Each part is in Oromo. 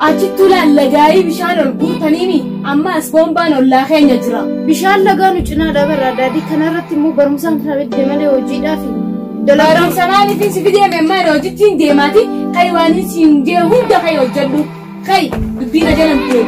Achitula lagayi bishaan ol guutaniimi ammas bombaan ollaa keenya jira. Bishaan lagaan cinaa dabarraa daadii kanarratti immoo barumsaan kana fidde malee hojiidhaaf. Barumsa maaliif si fidee memmaan hojiitiin deemaati kai waan siin jee hunda kai hojjedhu kai dubbiin ajalamtee.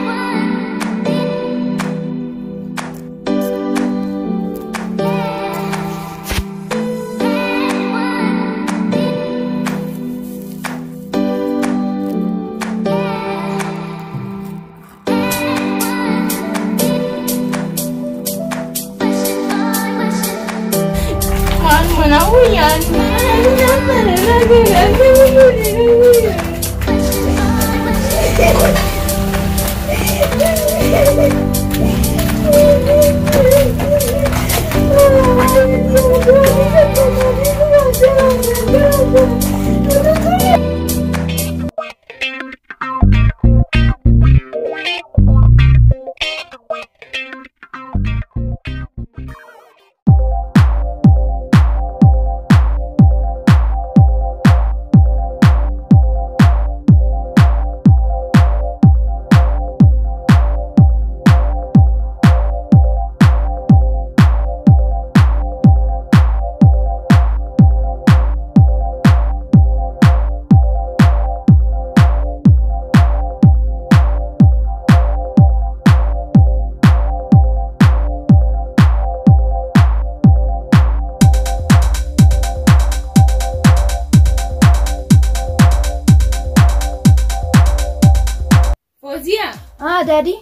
Daddy,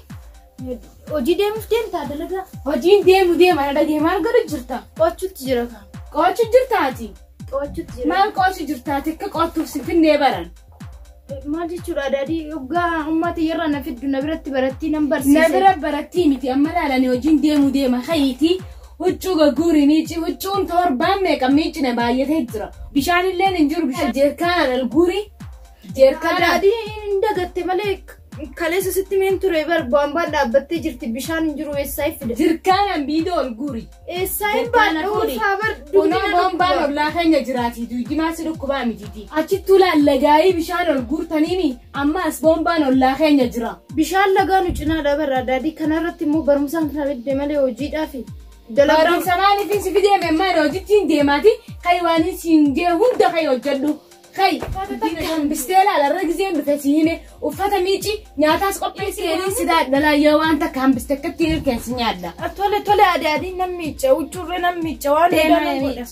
hojii deemuuf deemtaa dalagaa? Hojiin deemu ana dhageemaa gara jirta. Qo'achuutti jira kan. Qo'achuu jirtaati. Qo'achuutti jira. Maal qo'achuu jirtaati akka qo'attuuf si finnee baran. Maal jechuudha daddy yoggaa uummata yeroo na fiddu na biratti barattii nan barsiise. Na bira barattii miti amma laalanii hojiin deema hayitii huccuu gagguurii miici huccuun torbaan meeqa miicine baay'atee jira. Bishaan illee hin jiru bishaan jeerkaana dhalguurii. Jeerkaana daddy hin dagatte malee. Kaleessa sitti meen ture bar bombaan dhaabbattee jirti bishaan hin jiru eessaa ifide. Jirkaanaan biidoo ol guuri. Eessaa hin baadhuu faabar dubbina bombaan ollaa keenya jiraati duujimaa si dhukkubaa mititi. Achittuu lagaayii bishaan ol guurtaniimi ammas bombaan ollaa keenya jira. Bishaan lagaan cinaa dabarraa daadii kanarratti immoo barumsaan kana fidde malee hojiidhaaf. Barumsa maaliif si fidee memmaan hojiitiin deemaati kai waan siin jee hunda kai hojjedhu. Kai, bisteela alarra gizeen dhufeesiine uffata miici nyaataas qopheessee sidaa dalaayyaa waan takka hambiste akkatti hirkeensi nyaadda. Tole adiin nan miicca huccuurree nan miicca waan deemaa godha.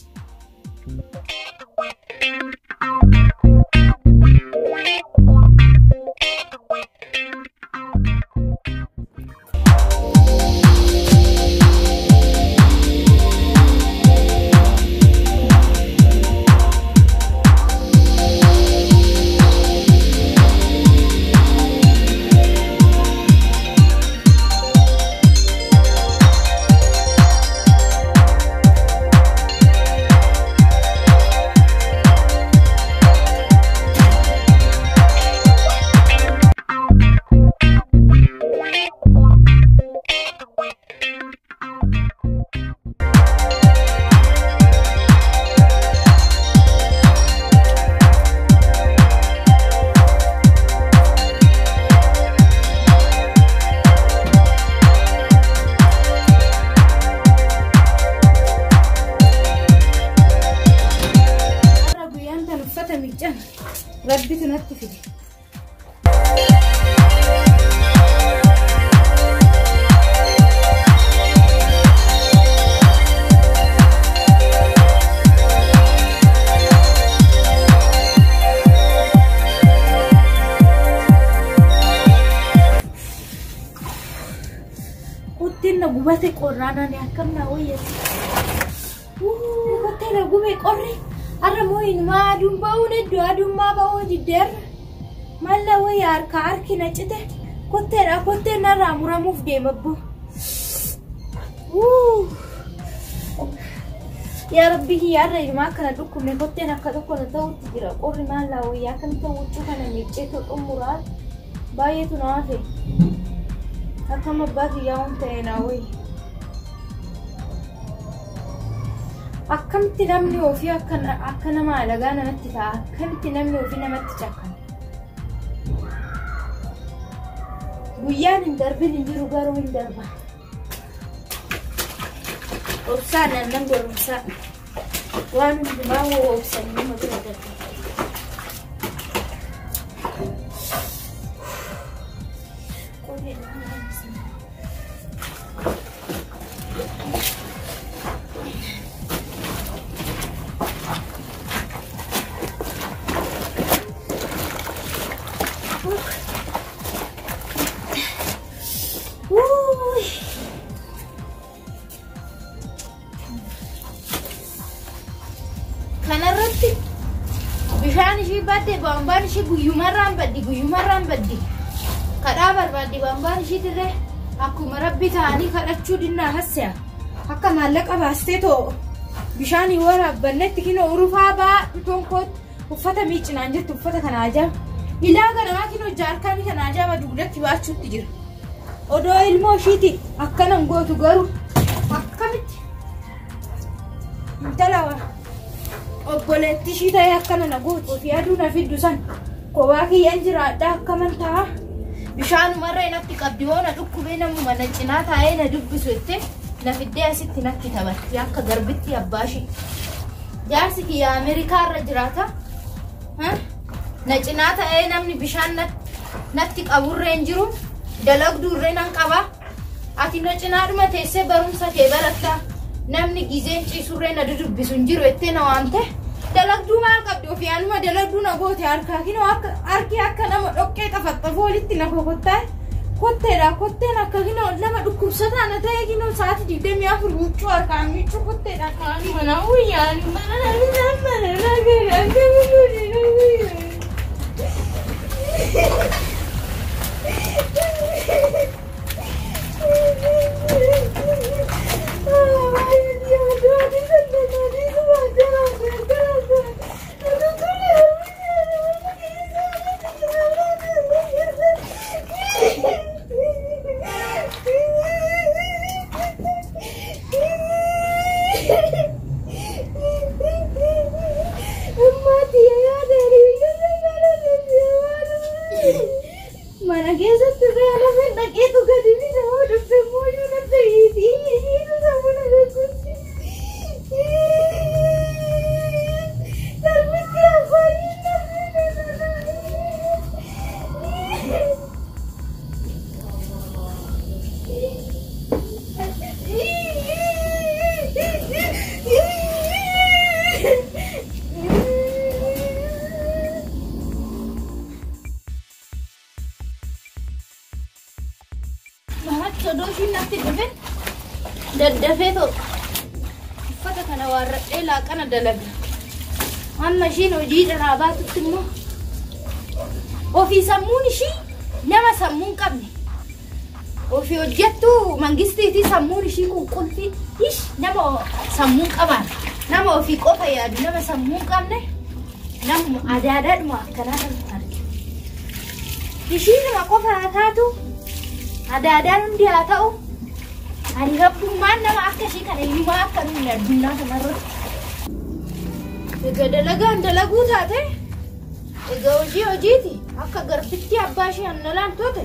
Rabbi tunatti fide. Kuttiin gubate qorraanaan akkamna wayyaa. Kuttiin gubee qorri. Arra mooyin maa aduun ba'uun iddoo aduun maa ba'uu jiddeer malla wayyaa harki nacite kotteen narraa muramuuf deemabbu. Yaa rabbi hiyyaarra ilmaa akkana dhukkubne kotteen akka tokko na ta'utti jira qorri maallaa wayyaa kan ta'u huccuu kana miicceetu xumuraa baay'eetu na hafe akkam abbaa kiyyaa hun ta'e naa wayya. Akkamitti namni ofii akka nama alagaa namatti ta'a akkamitti namni ofii namatti cakkan guyyaan hin darbin hin jiru garuu hin darba. Obsaan aannan goromsaa waan hundumaa hoo obsanii nama bira darba. Kanarratti bishaan ishii baddee bambaan ishii guyyumarraan baddi kadhaa barbaaddi bambaan ishii dirree akkuma rabbi ta'anii kadhachuu dinnaa hassea akka maallaqa baastee too bishaan waraabbannetti kinoo urufaa baadhu tonkoot uffata miicinaan jettu uffata kana ajaa'ba ilaa ganamaa kinoo jaarkaanii kana ajaa'ba dugdatti baachuutti jira odoo ilmoo ishiiti akkanan gootu garuu akkamitti intala obboleetti ishii ta'ee akkana na gootu ofii aduu na fiddu san kophaa kiyyaan jiraadhaa akkaman ta'a bishaanumarree natti qabdi hoo na dhukkubee namuma na cinaa taa'ee na dubbisu jettee na fiddee asitti natti taphatti akka garbitti abbaashii jaarsi kiyya Ameerikaarra jiraata na cinaa ta'ee namni bishaan natti qaburree hin jiru dalagduurree nan qaba ati na cinaadhuma teessee barumsa kee baratta namni gizeen ciisurree na dudubbisu hin jiru jettee na waamte dalagduu maal qabdi ofii anuma dalagduu na goote harkaa kinoo harki akka nama dhoqqee qafaxxafoo walitti na kokottaa'e kotteen akka kinoo nama dhukkubsataa na ta'e kinoo sa'aatii 24 huccuu harkaan miiccuu kotteedhaan kaanii mana uyyaan mana keessatti reala fedhakeetu gadi ni nama dhufte mooyyuu na fayyiti hiitu samuna beekutti darbitti afaanii Sodoshin natti dhufe daddafee ta'u uffata kana warradhee laaqana dalaga amma ishiin hojii dharaa baatutti immoo ofii sammuun ishii nama sammuun qabne ofii hojjettu mangistiitii sammuun ishii qulqullii ish nama sammuun qaban nama ofii qofa yaadu nama sammuun qabne nama adaadaadhuma akkanaa arge ishii nama qofa taatu adaadaan hundi haa ta'u ani rabbummaan nama akka ishii kana iyyumaa akka nuyi addunyaa kanarratti egaa dalagaan dalaguu taate egaa hojiiti akka garbitti abbaa ishee hannalaan toote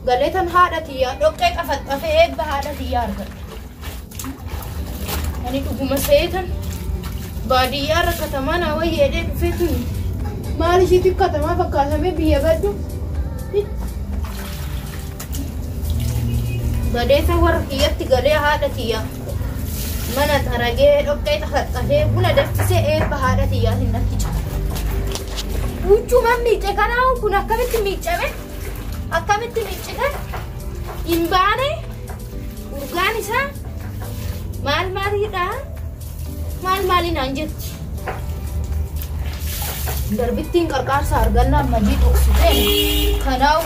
galeetan haadha tiyyaa dhoqqee qafaxxafee eebba haadha tiyyaa argadha ani dhuguma seetan baadiyyaarra katamaa naa wayyeedhee dhufee tuni maal ishiitiif katamaa fakkaatamee biyya baddu badeessa warra kiyyatti galee haadha tiyyaa mana taragee dhoqqee qafaxxafee buna danfisee eebba haadha tiyyaatiin natti caala. Huccumaan miicce kanaa kun akkamitti miiccame akkamitti miiccite hin baane urgaan isaa maal maaliidha maaliinaan jetti. Garbittiin qarqaarsa argannaan madii dhoksitee kanaa'u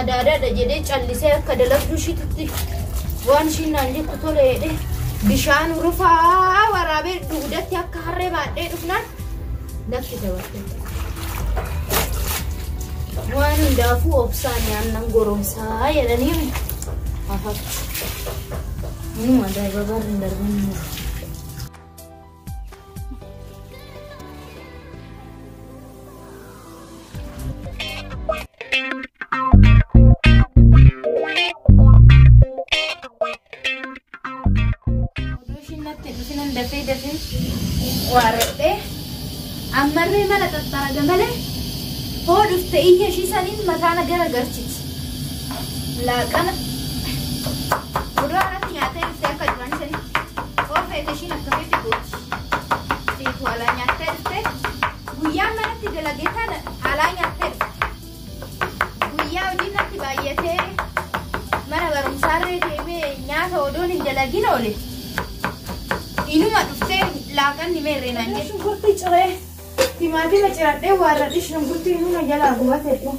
adaadaadha jedhee callisee akka dalagduu ishiitti waan ishiin naan jettu tole jedhee bishaan rufaa waraabee dugdatti akka harree baadhee dhufnaan natti dabalte. Waan hundaafuu obsaan aannan goromsaa jedhanii hafatu. Inuma darbabarri hin darbanne. warre ammarree mala tattaraga malee hodhuuf ta'ii heshiisaniin mataana gara garchiti laaqana kuduraanatti nyaatee dhuftee akka jiran sanii oofeete ishiin akkamitti gooti siitu alaa nyaattee dhuftee guyyaan manatti dalageetaan alaa nyaattee dhufte guyyaa hojiin natti baay'atee mana barumsaarree deemee nyaata odoon hin dalagin oole inuma dhuftee laaqanni meerree naan jedhu shunkurtii ciree timaatima ciradhee waarradhi shunkurtii inuma jalaa gubatedhu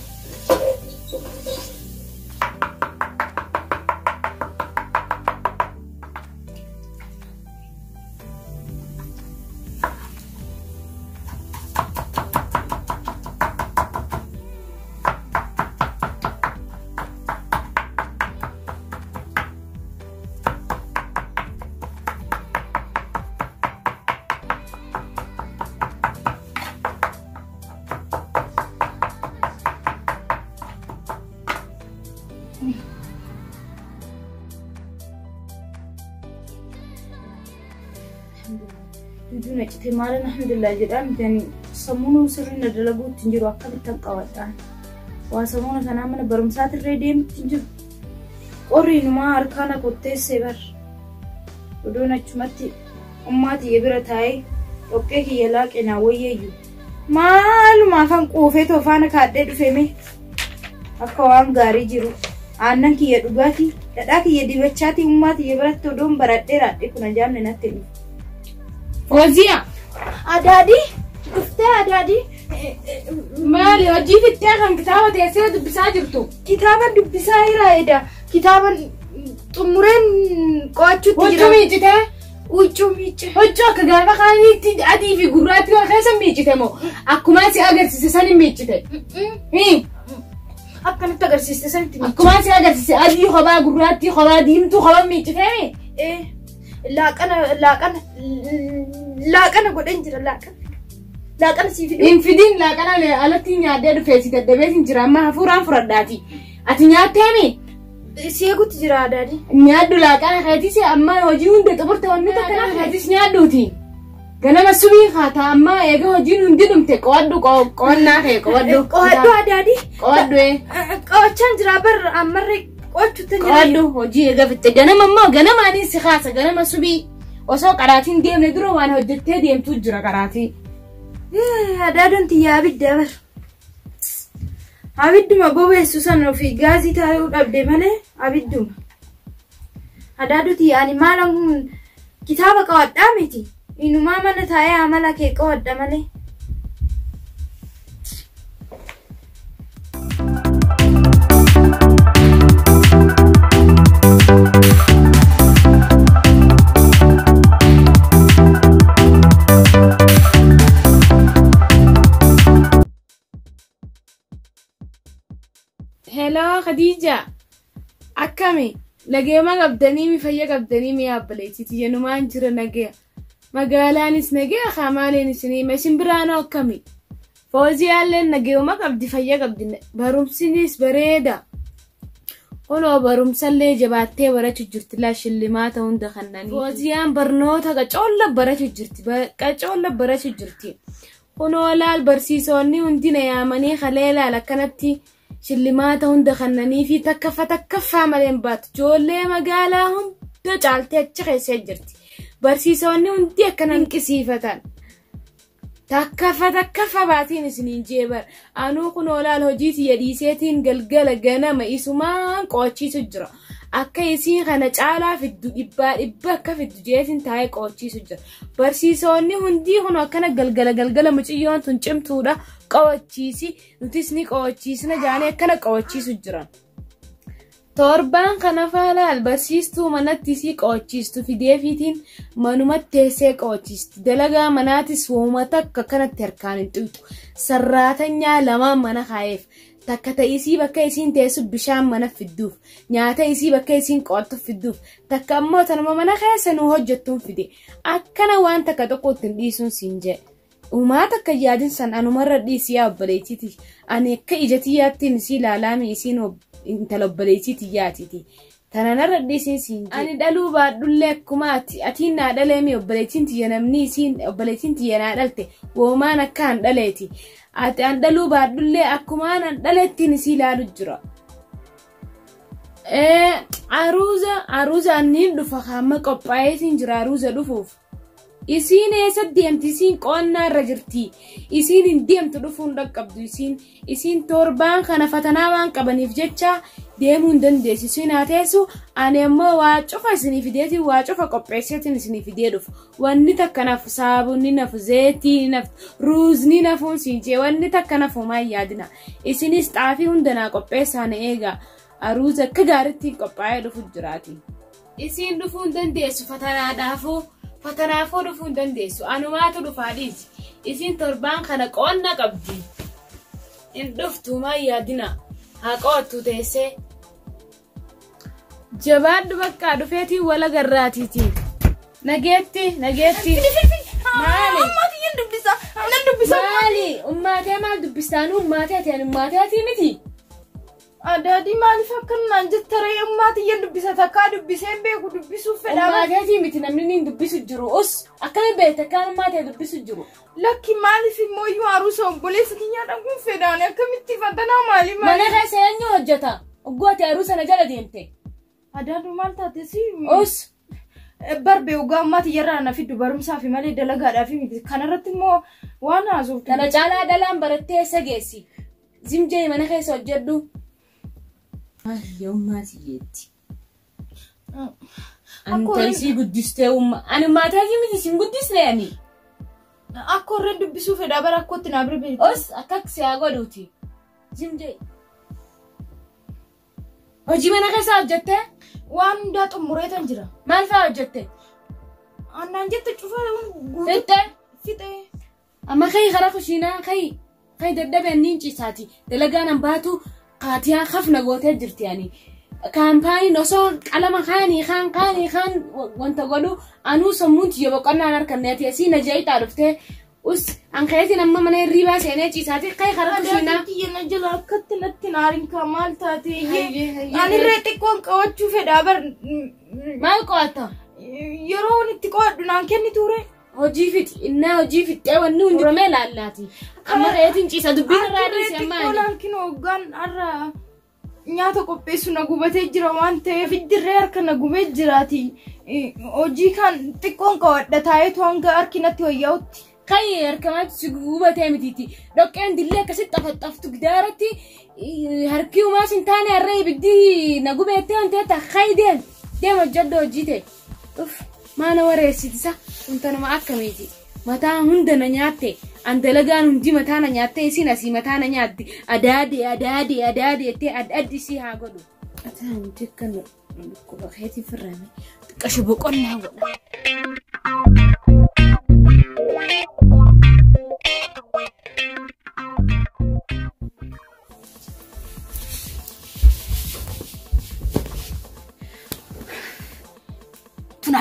Jujur nak cerita malam alhamdulillah jedam dan semua sering ada lagu tinjau akak bitan kawasan. Wah semua sana mana barum saat ready tinjau. Orang rumah arkana kote sebar. Udah nak cuma ti umat ye beratai. Oke hiela kena waye you. Malu maafan kofe tu fana kade tu feme. Aku orang gari jiru. Anak kiye dugati. Dadak kiye dibacati umat ye berat tu dom berat derat. Iku najam nenat ini. Fozia adadi dufte adadi mali wajhi fitte kan kitaba teessee dubbisaa jirtu kitaba dubbisaa iraayeda kitaba xumuren qoachutti jira huccuu miice huccuu akka gaafa kaaniitti adii fi gurraatti wal keessa miicite moo akkuma si agarsiise sani miicite akkamitti agarsiiste sanitti miicite akkuma si agarsiise adii kophaa gurraatti kophaa diimtuu kophaa miicite laaqana godhan jira laaqana siifi infidin laaqana alatti nyaadee dhufeesi daddabeesin jira amma hafuuraan fudhadhaati ati nyaattee seegutti jira adaadi nyaaddu laaqana keetis amma hojii hunda xumurte wanni takka naa keetis nyaadduuti ganama subii haata amma eega hojiin hundi dhumte qowaddu qo'annaa kee qowaddu adaadi qowaddu qo'achaan jira bar ammarree qo'achuutti jira qowaddu hojii eega fitte ganama ammoo ganamaaniin si kaasa ganama subii osoo qaraatiin deemne dura waan hojjettee deemtu jira qaraatii adaadoon tiyyaa abidda bar abidduma bobeessu san ofii gaazii taa'uu dhabde malee abidduma adaaduu tiyyaani maalan kitaaba qawadhaa miti inumaa mana taa'ee amala kee qawadha malee Hello Khadija akkami nageema qabdanii mi fayya qabdanii mi yaabaleetiti yenumaan jira nagee magaalaanis nagee khamaaleenis ni meshin biraanoo akkami Fooziyaalleen nageema qabdi fayya qabdi barumsinis bareeda Ono barumsallee jabaattee barachuu jirti la shillimaata hunda kannanii Fooziyaan barnoota qacoolla barachuu jirti Ono laal barsiisonni hundi na yaamanii khaleelaal akkanatti shillimaata hunda kannanii fi takkaffaa maleen baatu ijoollee magaalaa hunda caaltee achi keessa jirti barsiisonni hundi akkana hinqisiifatan takkaffaa baatiin isiniin jeebar anuu kun olaal hojii tiyya dhiiseetiin galgala ganama isumaan qo'achiisu jira akka isiin kana caalaa fiddu dhibbaa akka fiddu jeetiin taa'ee qo'achiisu jira barsiisonni hundi kun akkana galgala muciyyoon tun cimtuudha qo'achiisi nutis ni qo'achiisna jaanii akkana qo'achiisu jiran torbaan kana faalaal barsiistuu manatti si qo'achiistu fideefiitiin manumatti teessee qo'achiisti dalagaa manaatis woomata akka kanatti harkaan hin xuqxu sarraatanyaa lamaan mana kaa'eef takka ta'isii bakka isiin teessu bishaan mana fidduuf nyaata isii bakka isiin qo'attu fidduuf takka ammoo tanuma mana keessa nu hojjettuun fide akkana waan takka tokko ittiin dhiisuun siin jedhe umaata akka yaadin san anumarra dhiisiyaa obbaleetiti ani akka ijatiyyaattiin isii laalaami isiin intala obbaleetiti yaatiti Tanana radhiisin siin ani dhaluu baadhullee akkuma atiin naa dhaleemi obboleettiin tiyya namni isiin obboleettiin tiyya naa dhalte woomaan akkaan dhaleeti ati an dhaluu baadhullee akkumaan an dhalettiin isii ilaalu jira aruuza anniin dhufa hamma qophaa'eetiin jira aruuza dhufuuf isiin eessa deemti isiin qoonnaa irra jirti isiin hin deemtu dhufuun dhaqqabdu isiin torbaan kana fatanaa waan qabaniif jecha deemuu hin dandeessu isiin haa teessu ani ammoo waa cufa isinii fideetiin waa cufa qopheesseetiin isinii fidee dhufu wanni takka nafu saabunni nafu zeetii nafu ruuzni nafuun siinjee wanni takka nafu maan yaadina isinis xaafii hundanaa qopheessaan eegaa aruuza akka gaariitti qophaa'ee dhufu jiraati isiin dhufuu hin dandeessu fatanaafuu dhufuu hin dandeessu anumaatu dhufaadhiisi isiin torbaan kana qoonna qabdi hin dhuftu maan yaadina haa qo'attu teessee jabaadhu bakka dhufeetiin wala garraatiitiin nageetti maali maali ummaatee maal dubbistaan ummaatee ati ani ummaatee ati miti Adadi maaliif akkanaan jettaree ummaatiyyan dubbisa takkaa dubbiseen beeku dubbisuuf fedhaa ummaatee miti namni niin dubbisu jiru akkana beekte akkaan ummaatee dubbisu jiru lakki maaliif immoo iyyuu aruusa obboleessa kiyyaa dhaquun fedhaan akkamitti fatanaa maali mana keessa eenyu hojjeta uggooti aruusa na jala deemte Adadu maal taate si barbee ugaa ummaatiyyarraa na fiddu barumsaaf malee dalagaadhaaf miti kanarratti immoo waan haasuuf kana caalaa dhalaan barattee eessa geessi zimjee mana keessa hojjedhu Yommaati yetti. Antalisi guddistee ani maataatii miti isin guddisee ani. Akka horree dubbisuu fedhaa bara akkootti naa bira beektu. Akka siyaa godhuuti. Zimjee. Hojii mana keessaa hojjettee? Waan hundaa xumureetan jira. Maal fa'aa hojjettee? Annaan jette cufaa Fixee. Amma kayii karaa kushiinaa kayii dadhabeen niin ciisaati. Dalagaan an baatu. Kaatiyaa khafna gootee jirti yani kaampaaniin osoo qalama kaanii kaan wanta godhu anuu sammuunti yoo boqonnaan harkanneeti asiin ajaa'itaa dhuftee an kayetiin amma mana hirriibaa seenee ciisaati kayii karaa kushiinaa Adaatii jala akkatti natti naarin kaa maal taate ani irree xiqqoon qabachuu fedhaa bar maal qo'atta yeroo itti qo'adhu naan kenni ture hojii fixxee wanni hunduromee laallaati amma kayetiin ciisa dubbiin irraa dhiise amma ani Laakiin hoggaan har'a nyaata qopheessu na gubatee jira waan ta'eef iddirree harka na gubee jiraati hojii kan xiqqoon qawadha taa'eetu hanga harki natti wayyaa'utti kayii harkamaatti si gubatee mitiiti dhoqqeen dillee akkasitti xafaxaftu gidaaratti harki umaas hin taane harree ibiddi na gubeettee wanteetta kayi deem hojjedhu hojii ta'e maana wareessitisa wantanuma akkamiiti mataa hunda na nyaatte an dalagaan hundi mataa na nyaatte isin asii mataa na nyaatti adaade ettee addi isii haa godhu ataa hundi kan dhukkuba keetii firrame xiqqashu boqonnaa godha.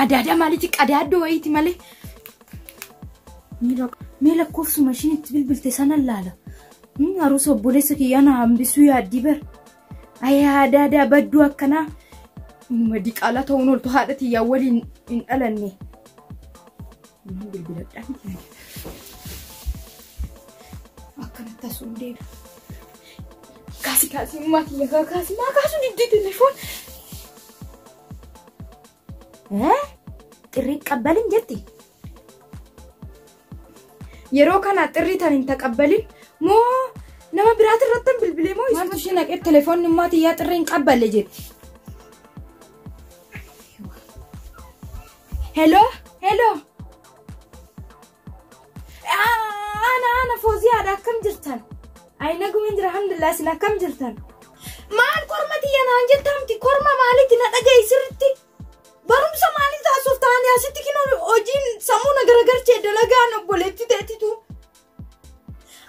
Ada maliti qadaaddo wayiiti malee Mila kofsu mashinitti bilbilte sana laala aruusa obboleessa kiyyaa na hambisuu yaaddii bar adaa badduu akkanaa inuma diqaalaa ta'uun oltu haadha tiyyaa waliin hin dhalanne bilbiladhaan akkanatti asuun deema kaasi ummaa kiyya kaasi maa kaasuu diddii telefoon xirrii qabbalin jetti yeroo kana xirrii tan hin taqabbalin moo nama biraati irratti bilbilee moo maaltu ishee naqee telefoonni ummaati yaa xirrii hin qabballe jetti hello ana fooziyaadha akkam jirtan ayina gumin jira alhamdulillah isin akkam jirtan maal kormati yanaan jettamti korma maalitti na dhaga'i sirritti barumsa maali taasuuf ta'anii asitti kinoon hojiin sammuu na garagarchee dalagaan obboleetti teetitu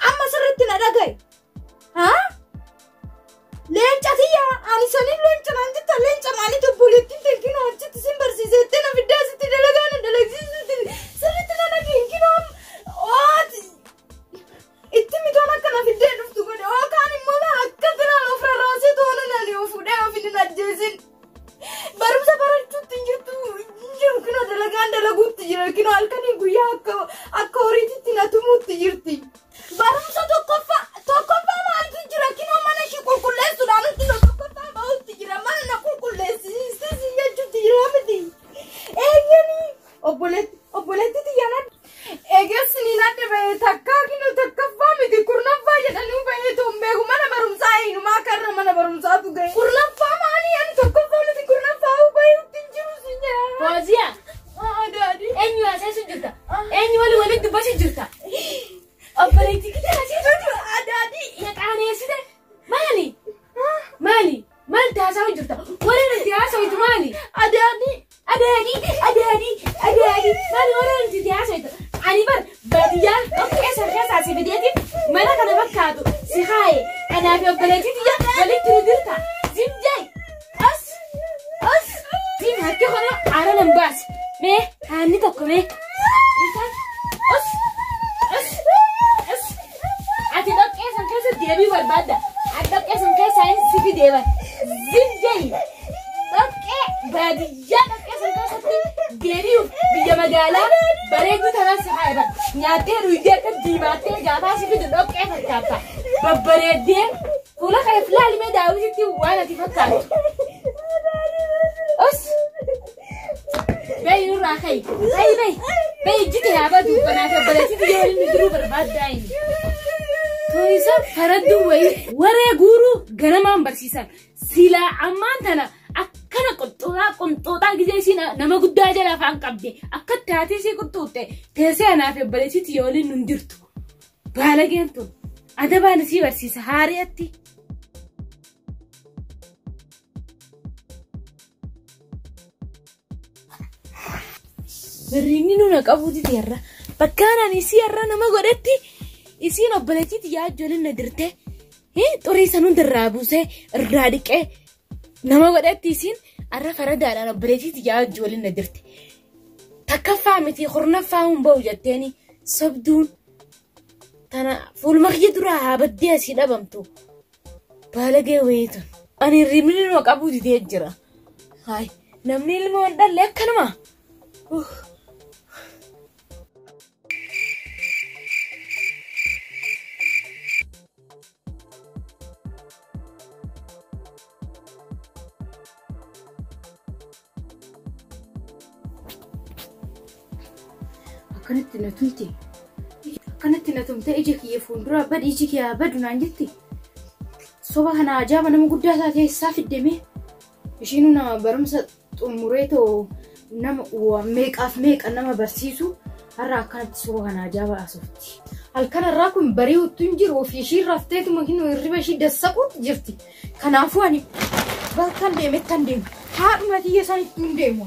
amma sirritti na dhaga'i leenca tiyya ani saniin leenca naan jetta leenca maalitti obboleettiin teekinoon achitti sin barsiisettee na fiddaa asitti dalagaan dalagsiisutti sirritti na dhaga'i kinoon itti mitoon akka na fiddee dhuftu godhe kaan immoo akka biraan of rarraasee toona nani of fuudhee of hin ajjeesin تجري لكن هالكني قويا أكوريتي تناتموت تجرتي برمسة توقفا ما تجري لكن هم أنا شكل كل سودان توقفا ما تجري ما نقول كل سيسي يجوا تجري مدي يعني أبولتي تيانا إيجا سنينا تبعي تكاكينو تكفا مدي كورنا فاجة أنو بعي تومبه ومانا برمساينو ما كرنا مانا برمساتو جاي كورنا فاما أني أنا تكفا مدي كورنا فاو بعي تنجرو سنيا فوزيا دادي أني واساسو جرتا أني ولد دباسي جرتا أبليتي كده أسير دادي يا كأني أسير مالي مال تاساو جرتا ولا أنت تاساو مالي دادي مالي ولا أنت تاساو أنا بديان أوكي أسرع ساسي بديتي ما أنا كنا بكادو سخاي أنا في أبليتي تيجي بليت تردرتا زين جاي أس زين هكذا خنا على نباس مه هني تكمل إنسان أس أتدق إنسان كيس ديبي والبادة أتدق إنسان كيس ساين سيفي ديبا زين جاي دق بديان دق إنسان كيس ديبيو بيجا مجالا بريدو تنا سحابة نياتي رويديا كديماتي جاتا سيفي دق إنسان كاتا ببريدين كولا خيف لا لما داوي تي وانا تفكر أس بي نور أخي بي جيت يا بدو بنات بلاتي تجول ندرو برباد داين تويسا فردو وي ورا غورو غنمان برسيسان سيلا أمان تنا أكنا قنطوطا جيسينا نما قدا جلا فان قبدي أكد تاتي سي قنطوطة تيسي أنا في بلاتي تجول ندرتو بالغينتو أدبا نسي برسيسا هارياتي بريني نونا قبودي تيرا بكانا نسي يرا نما قدتي يسي نبلتي تيا جولين ندرته طوري سنون درابوسه الرادق نما قدتي يسين أرى فردا على نبلتي تيا جولين ندرته تكفى متي خرنا فاهم بوجتني صبدون تنا فول مخيط راها بدي أسيد أبمتو بالغ ويتون أنا ريمني نونا قبودي تيجرا هاي نمني المون ده لك كنما كانت نتمتى إجيك يفون بد إجيك يا بدو نانجتي صباح أنا عجاب أنا مقول ده تاتي الساف الدمي يشينو نا برمسة أموريتو نم وميك أنا ما برسيسو هرا كانت صباح أنا عجاب أصفتي هل كان الراكم بريو تنجر وفي شيء رفتيتو مكينو يربي شيء دسقوت جفتي كان عفواني بل كان ديم هاد ما تيجي ساني تنديمو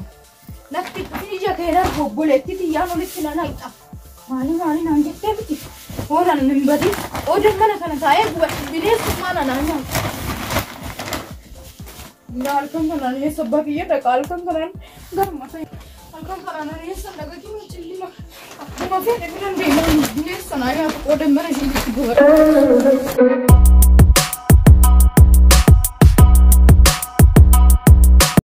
نكتي تيجي كهنا بقولتي تيجانو لسنا نايتا مالي نانجتي بتي هورا نمبدي أودر كنا تايب وبديس ما نانجا نالكم كنا نيسبا كيه تكالكم كنا غير ما تاي نالكم كنا نيسا لقيتي ما تشيلي ما في نبينا نيسا نايا أودر ما نشيلي